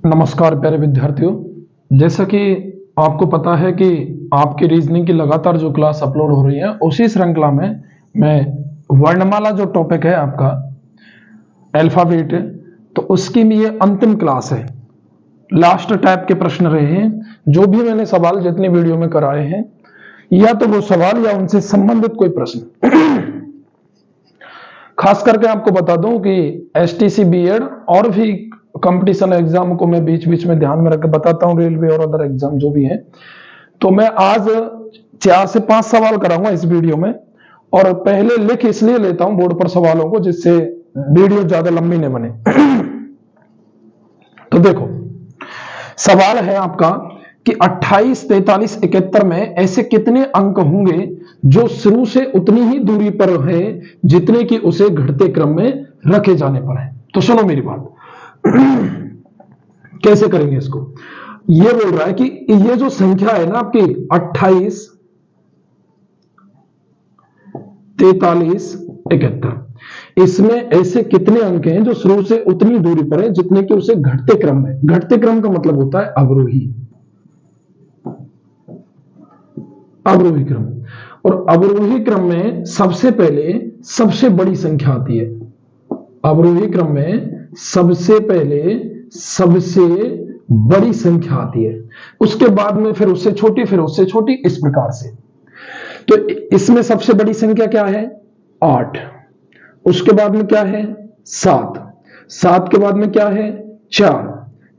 नमस्कार प्यारे विद्यार्थियों। जैसा कि आपको पता है कि आपकी रीजनिंग की लगातार जो क्लास अपलोड हो रही है, उसी श्रृंखला में मैं वर्णमाला जो टॉपिक है आपका अल्फाबेट, तो उसकी भी ये अंतिम क्लास है। लास्ट टाइप के प्रश्न रहे हैं। जो भी मैंने सवाल जितने वीडियो में कराए हैं, या तो वो सवाल या उनसे संबंधित कोई प्रश्न खास करके आपको बता दूं कि एसटीसी बीएड और भी कंपटीशन एग्जाम को मैं बीच बीच में ध्यान में रखकर बताता हूं, रेलवे और अदर एग्जाम जो भी है। तो मैं आज 4 से 5 सवाल कराऊंगा इस वीडियो में, और पहले लिख इसलिए लेता हूं बोर्ड पर सवालों को जिससे वीडियो ज्यादा लंबी न बने। तो देखो, सवाल है आपका कि 28, 43, 71 में ऐसे कितने अंक होंगे जो शुरू से उतनी ही दूरी पर है जितने कि उसे घटते क्रम में रखे जाने पर है। तो सुनो मेरी बात, कैसे करेंगे इसको। ये बोल रहा है कि ये जो संख्या है ना आपकी 28, 43, 71, इसमें ऐसे कितने अंक हैं जो शुरू से उतनी दूरी पर है जितने कि उसे घटते क्रम में, घटते क्रम का मतलब होता है अवरोही, अवरोही क्रम। और अवरोही क्रम में सबसे पहले सबसे बड़ी संख्या आती है। अवरोही क्रम में सबसे पहले सबसे बड़ी संख्या आती है, उसके बाद में फिर उससे छोटी, फिर उससे छोटी, इस प्रकार से। तो इसमें सबसे बड़ी संख्या क्या है? 8। उसके बाद में क्या है? 7। 7 के बाद में क्या है? 4।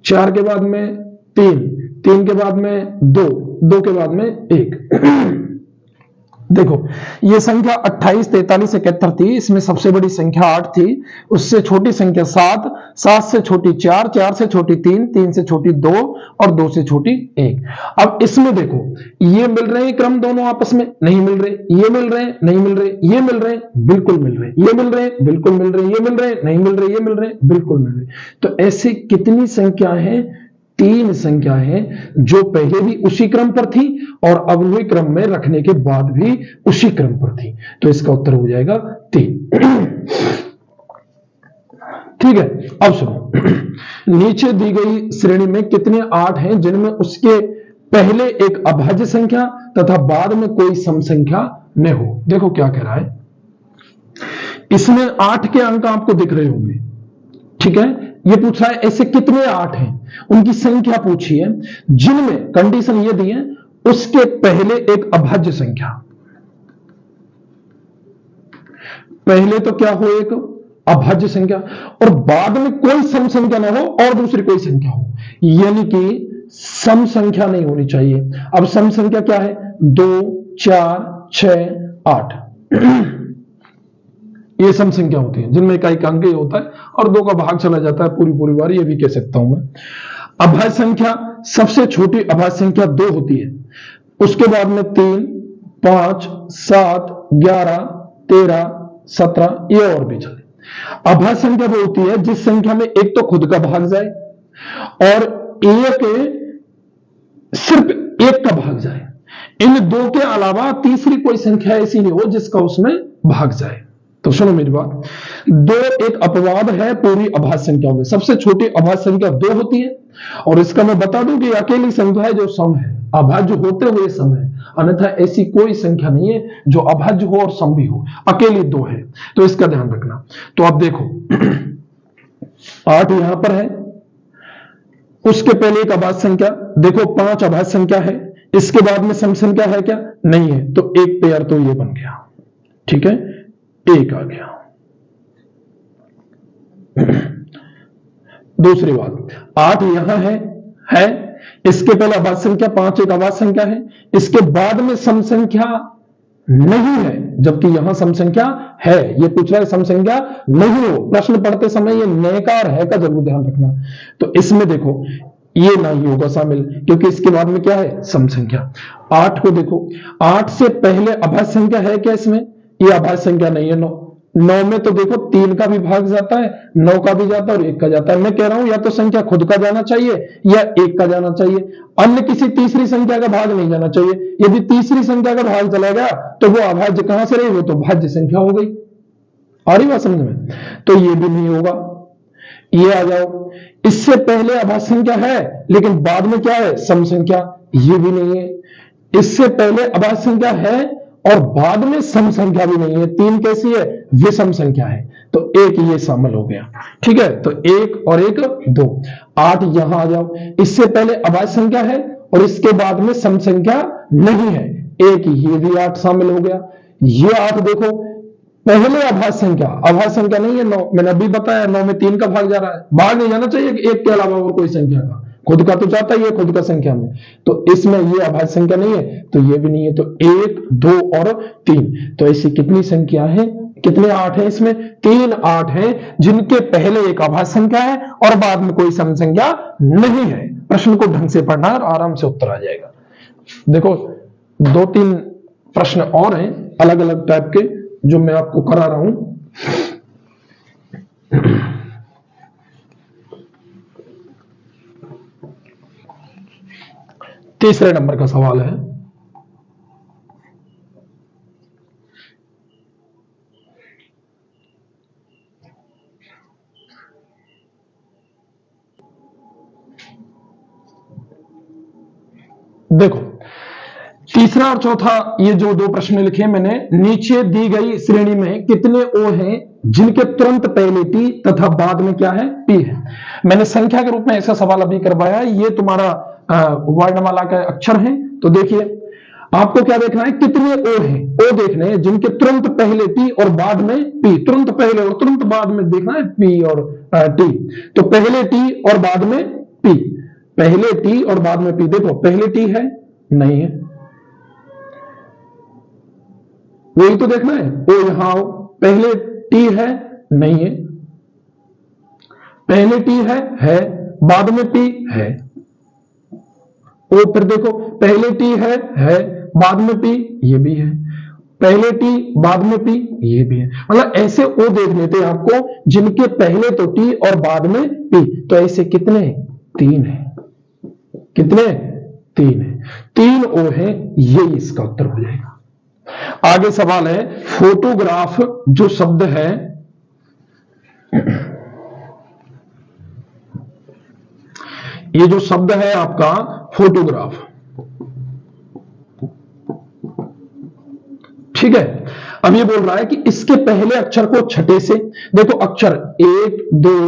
4 के बाद में 3। 3 के बाद में 2। 2 के बाद में 1। देखो, ये संख्या 28, 43, 71 थी। इसमें सबसे बड़ी संख्या 8 थी, उससे छोटी संख्या 7, 7 से छोटी 4, 4 से छोटी 3, 3 से छोटी 2 और 2 से छोटी 1। अब इसमें देखो, ये मिल रहे हैं क्रम दोनों आपस में? नहीं मिल रहे। ये मिल रहे हैं? नहीं मिल रहे। ये मिल रहे हैं? बिल्कुल मिल रहे। ये मिल रहे हैं? बिल्कुल मिल रहे। ये मिल रहे हैं? नहीं मिल रहे। ये मिल रहे हैं? बिल्कुल मिल रहे। तो ऐसी कितनी संख्या है? 3 संख्या है जो पहले भी उसी क्रम पर थी और अवरोही क्रम में रखने के बाद भी उसी क्रम पर थी। तो इसका उत्तर हो जाएगा 3। ठीक है। अब सुनो, नीचे दी गई श्रेणी में कितने 8 हैं जिनमें उसके पहले एक अभाज्य संख्या तथा बाद में कोई सम संख्या न हो। देखो क्या कह रहा है, इसमें 8 के अंक आपको दिख रहे होंगे। ठीक है, ये पूछा है ऐसे कितने 8 हैं, उनकी संख्या पूछी है जिनमें कंडीशन ये दी है उसके पहले एक अभाज्य संख्या। पहले तो क्या हो? एक अभाज्य संख्या, और बाद में कोई सम संख्या ना हो और दूसरी कोई संख्या हो, यानी कि सम संख्या नहीं होनी चाहिए। अब सम संख्या क्या है? 2, 4, 6, 8। ये सम संख्या होती है जिनमें इकाई का अंक ये होता है और 2 का भाग चला जाता है पूरी पूरी बार, ये भी कह सकता हूं मैं। अभाज्य संख्या, सबसे छोटी अभाज्य संख्या 2 होती है, उसके बाद में 3, 5, 7, 11, 13, 17, ये और भी चले। अभाज्य संख्या वो होती है जिस संख्या में एक तो खुद का भाग जाए और एक सिर्फ एक का भाग जाए। इन 2 के अलावा तीसरी कोई संख्या ऐसी नहीं हो जिसका उसमें भाग जाए। तो सुनो मेरी बात, 2 एक अपवाद है पूरी अभाज्य संख्याओं में। सबसे छोटी अभाज्य संख्या 2 होती है, और इसका मैं बता दूं कि अकेली संख्या है जो सम है, अभाज्य होते हुए सम है, अन्यथा ऐसी कोई संख्या नहीं है जो अभाज्य हो और सम भी हो, अकेली 2 है। तो इसका ध्यान रखना। तो अब देखो 8 यहां पर है, उसके पहले एक अभाज्य संख्या, देखो 5 अभाज्य संख्या है, इसके बाद में सम संख्या है क्या? नहीं है। तो एक पेयर तो ये बन गया। ठीक है, 1 आ गया। दूसरी बात, 8 यहां है, इसके पहले अभाज्य संख्या 5 एक अभाज्य संख्या है, इसके बाद में सम संख्या नहीं है, जबकि यहां सम संख्या है। ये पूछ रहा है सम संख्या नहीं हो, प्रश्न पढ़ते समय ये नकार है का जरूर ध्यान रखना। तो इसमें देखो ये नहीं होगा शामिल, क्योंकि इसके बाद में क्या है? सम संख्या। 8 को देखो, 8 से पहले अभाज्य संख्या है क्या इसमें? ये अभाज्य संख्या नहीं है। 9 में तो देखो 3 का भी भाग जाता है, 9 का भी जाता है और 1 का जाता है। मैं कह रहा हूं या तो संख्या खुद का जाना चाहिए या 1 का जाना चाहिए, अन्य किसी तीसरी संख्या का भाग नहीं जाना चाहिए। यदि तीसरी संख्या का भाग चला गया तो वो अभाज्य कहां से रही? वो तो भाज्य संख्या हो गई। आ रही बात समझ में? तो ये भी नहीं होगा। ये आ जाओ, इससे पहले अभाज्य संख्या है लेकिन बाद में क्या है, सम संख्या, ये भी नहीं है। इससे पहले अभाज्य संख्या है और बाद में सम संख्या भी नहीं है। 3 कैसी है, विषम संख्या है, तो एक ये शामिल हो गया। ठीक है, तो 1 और 1 2। 8 यहां आ जाओ, इससे पहले अभाज्य संख्या है और इसके बाद में सम संख्या नहीं है, एक ये भी 8 शामिल हो गया। ये 8 देखो, पहले अभाज्य संख्या नहीं है 9, मैंने अभी बताया 9 में 3 का भाग जा रहा है, भाग नहीं जाना चाहिए कि 1 के अलावा और कोई संख्या का, खुद का तो जाता ही है खुद का संख्या में, तो इसमें ये अभाज्य संख्या नहीं है, तो ये भी नहीं है, तो 1 2 और 3। तो ऐसी कितनी संख्या है, कितने 8 है इसमें, 3 8 हैं जिनके पहले एक अभाज्य संख्या है और बाद में कोई सम संख्या नहीं है। प्रश्न को ढंग से पढ़ना और आराम से उत्तर आ जाएगा। देखो 2-3 प्रश्न और हैं अलग अलग टाइप के जो मैं आपको करा रहा हूं। तीसरे नंबर का सवाल है, देखो तीसरा और चौथा ये जो 2 प्रश्न लिखे मैंने, नीचे दी गई श्रेणी में कितने ओ हैं जिनके तुरंत पहले टी तथा बाद में क्या है, पी है। मैंने संख्या के रूप में ऐसा सवाल अभी करवाया, ये तुम्हारा वर्णमाला का अक्षर है। तो देखिए आपको क्या देखना है, कितने ओ हैं, ओ देखने हैं जिनके तुरंत पहले टी और बाद में पी, तुरंत पहले और तुरंत बाद में देखना है पी और टी। तो पहले टी और बाद में पी, पहले टी और बाद में पी। देखो पहले टी है, नहीं है, वही तो देखना है। ओ यहां आओ, पहले टी है, नहीं है, पहले टी है, बाद में पी है। ओ फिर देखो पहले टी है, बाद में पी, ये भी है, पहले टी बाद में पी, ये भी है। मतलब ऐसे ओ देख लेते हैं आपको जिनके पहले तो टी और बाद में पी। तो ऐसे कितने, 3 है, कितने, 3 है, 3 ओ है, ये इसका उत्तर हो जाएगा। आगे सवाल है, फोटोग्राफ जो शब्द है ये जो शब्द है आपका फोटोग्राफ, ठीक है। अब ये बोल रहा है कि इसके पहले अक्षर को छठे से, देखो अक्षर 1 2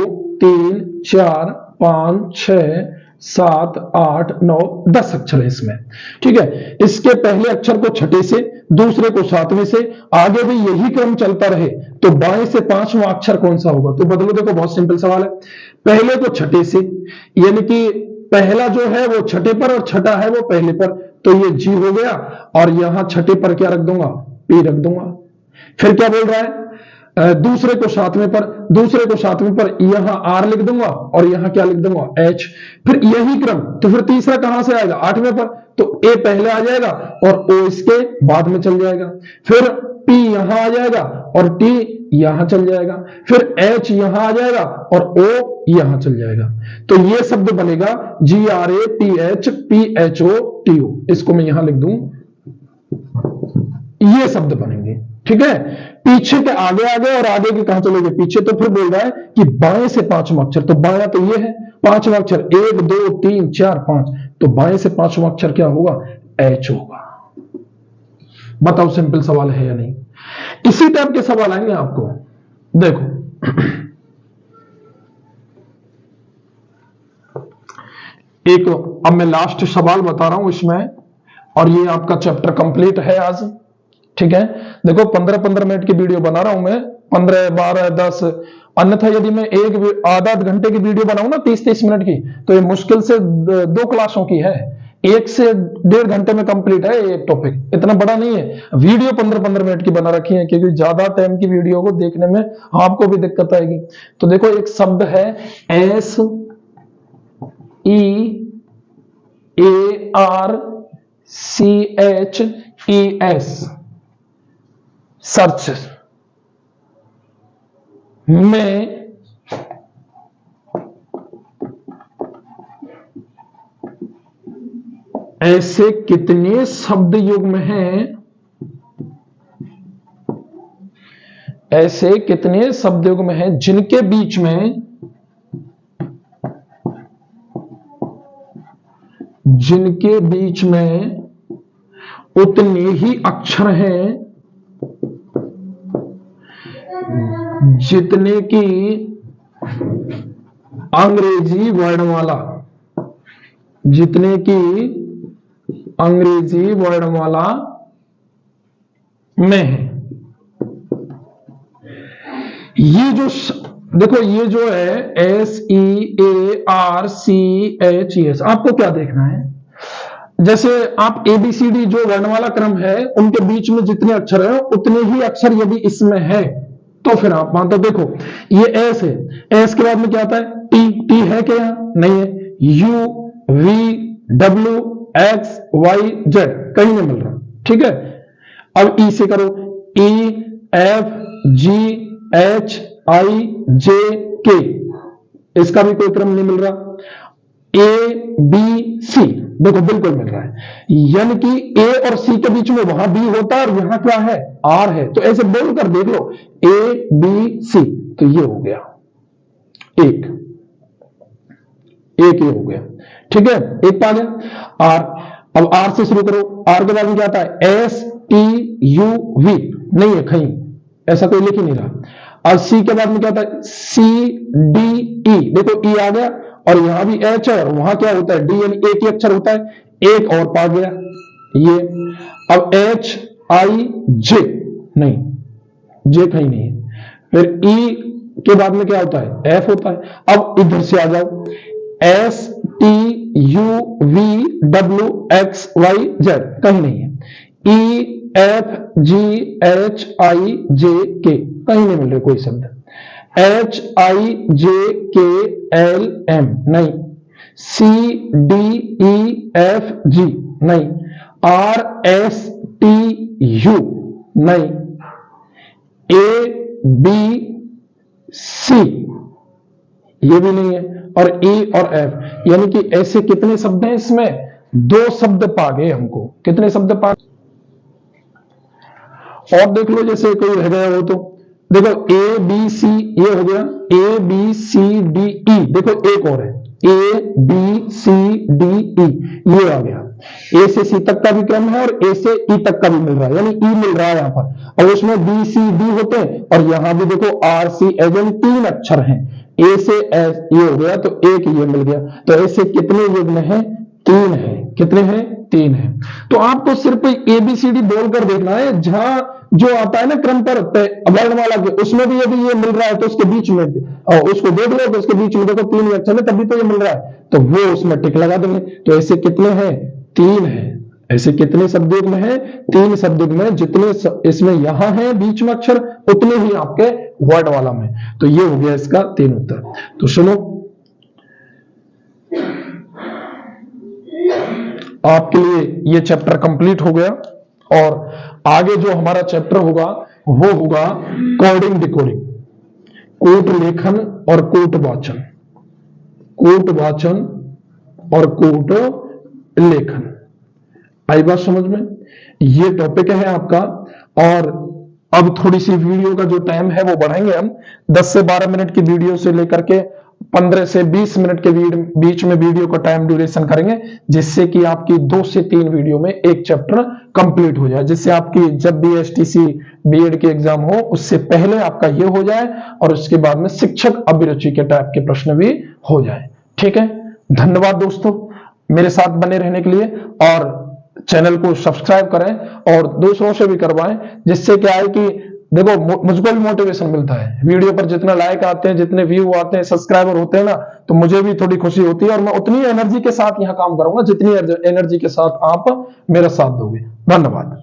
3 4 5 6 7 8 9 10 अक्षर है इसमें, ठीक है। इसके पहले अक्षर को छठे से, दूसरे को 7वें से, आगे भी यही क्रम चलता रहे तो बाएं से 5वां अक्षर कौन सा होगा। तो बदलो, देखो बहुत सिंपल सवाल है। पहले को छठे से, यानी कि पहला जो है वो छठे पर और छठा है वो पहले पर, तो ये जी हो गया और यहां छठे पर क्या रख दूंगा, पी रख दूंगा। फिर क्या बोल रहा है, दूसरे को 7वें पर, दूसरे को 7वें पर यहां आर लिख दूंगा और यहां क्या लिख दूंगा, एच। फिर यही क्रम, तो फिर तीसरा कहां से आएगा, 8वें पर, तो ए पहले आ जाएगा और ओ इसके बाद में चल जाएगा। फिर पी यहां आ जाएगा और टी यहां चल जाएगा, फिर एच यहां आ जाएगा और ओ यहां चल जाएगा। तो ये शब्द बनेगा GRATHPHOTO, इसको मैं यहां लिख दूं, ये शब्द बनेंगे, ठीक है। पीछे के आगे आ गए और आगे के कहां चले गए, पीछे। तो फिर बोल रहा है कि बाएं से 5वां अक्षर, तो बायां तो ये है, 5वां अक्षर 1 2 3 4 5, तो बाएं से 5वां अक्षर क्या होगा, एच होगा। बताओ सिंपल सवाल है या नहीं। इसी टाइप के सवाल आएंगे आपको। देखो एक, अब मैं लास्ट सवाल बता रहा हूं इसमें, और ये आपका चैप्टर कंप्लीट है आज, ठीक है। देखो 15-15 मिनट की वीडियो बना रहा हूं मैं, 15 12 10, अन्यथा यदि मैं एक आधा घंटे की वीडियो बनाऊं ना 30-30 मिनट की, तो ये मुश्किल से 2 क्लासों की है, 1 से 1.5 घंटे में कंप्लीट है एक टॉपिक, इतना बड़ा नहीं है। वीडियो 15-15 मिनट की बना रखी है क्योंकि ज्यादा टाइम की वीडियो को देखने में आपको भी दिक्कत आएगी। तो देखो एक शब्द है SEARCHES, सर्च में ऐसे कितने शब्द युग्म हैं, ऐसे कितने शब्द युग्म हैं जिनके बीच में जिनके बीच में उतने ही अक्षर हैं जितने की अंग्रेजी वर्णमाला, जितने की अंग्रेजी वर्णमाला में है। ये जो देखो, ये जो है SEARCHES, आपको क्या देखना है? जैसे आप ABCD जो वर्णमाला क्रम है उनके बीच में जितने अक्षर हैं उतने ही अक्षर यदि इसमें है तो फिर आप मानते हो। देखो ये S है, S के बाद में क्या आता है? T है क्या? यहां नहीं है। U V W X Y Z कहीं नहीं मिल रहा, ठीक है। अब E से करो, E F G H I J K, इसका भी कोई क्रम नहीं मिल रहा। A B C देखो बिल्कुल मिल रहा है, यानी कि A और C के बीच में वहां B होता है और यहां क्या है? R है। तो ऐसे बोलकर देख लो A B C, तो ये हो गया एक ये हो गया, ठीक है। एक पा गया R। अब R से शुरू करो, R के बाद में क्या आता है? S T U V नहीं है कहीं, ऐसा कोई लिख ही नहीं रहा। और C के बाद में क्या आता है? C D E, देखो E आ गया और यहां भी H है और वहां क्या होता है? D, यानी एक ही अक्षर होता है। एक और पा गया ये। अब H I J नहीं, J कहीं नहीं है। फिर E के बाद में क्या होता है? F होता है। अब इधर से आ जाओ, S T U V W X Y Z कहीं नहीं है। E F G H I J K कहीं नहीं मिल रहे कोई शब्द। H I J K L M नहीं। C D E F G नहीं। R S T U नहीं। A B C ये भी नहीं है। और E और F, यानी कि ऐसे कितने शब्द हैं इसमें? 2 शब्द पा गए हमको। कितने शब्द पा? और देख लो जैसे कोई रह गया हो तो देखो A B C ये हो गया, A B C D E देखो एक और है A B C D E ये आ गया। A से C तक का भी क्रम है और A से E तक का भी मिल रहा है, यानी E मिल रहा है यहां पर। और उसमें B C D होते हैं और यहां भी देखो R C H, यानी 3 अक्षर हैं। A से S ये हो गया तो एक ये मिल गया। तो ऐसे कितने युग्म हैं? 3 है। कितने हैं? 3 है। तो आपको सिर्फ ABCD बोलकर देखना है, जहां जो आता है ना क्रम पर वर्णमाला के, उसमें भी यदि ये मिल रहा है तो उसके बीच में उसको देख लो, तो उसके बीच में देखो 3 अक्षर है तभी तो ये मिल रहा है, तो वो उसमें टिक लगा देंगे। तो ऐसे कितने हैं? 3 है। ऐसे कितने शब्दयुग्म है? 3 शब्दयुग्म में, जितने इसमें यहां है बीच में अक्षर उतने ही आपके वर्णमाला में। तो ये हो गया इसका 3 उत्तर। तो सुनो, आपके लिए ये चैप्टर कंप्लीट हो गया और आगे जो हमारा चैप्टर होगा वो होगा कोडिंग डिकोडिंग, कोट लेखन और कोट वाचन, कोट वाचन और कोट लेखन। आई बात समझ में? ये टॉपिक है आपका। और अब थोड़ी सी वीडियो का जो टाइम है वो बढ़ाएंगे हम, 10 से 12 मिनट की वीडियो से लेकर के 15 से 20 मिनट के बीच में वीडियो का टाइम ड्यूरेशन करेंगे, जिससे कि आपकी 2 से 3 वीडियो में एक चैप्टर कंप्लीट हो जाए, जिससे आपकी जब भी STC BEd के एग्जाम हो उससे पहले आपका ये हो जाए और उसके बाद में शिक्षक अभिरुचि के टाइप के प्रश्न भी हो जाए। ठीक है, धन्यवाद दोस्तों मेरे साथ बने रहने के लिए, और चैनल को सब्सक्राइब करें और दूसरों से भी करवाएं, जिससे क्या है कि देखो मुझको भी मोटिवेशन मिलता है। वीडियो पर जितना लाइक आते हैं, जितने व्यू आते हैं, सब्सक्राइबर होते हैं ना, तो मुझे भी थोड़ी खुशी होती है और मैं उतनी एनर्जी के साथ यहां काम करूंगा जितनी एनर्जी के साथ आप मेरा साथ दोगे। धन्यवाद।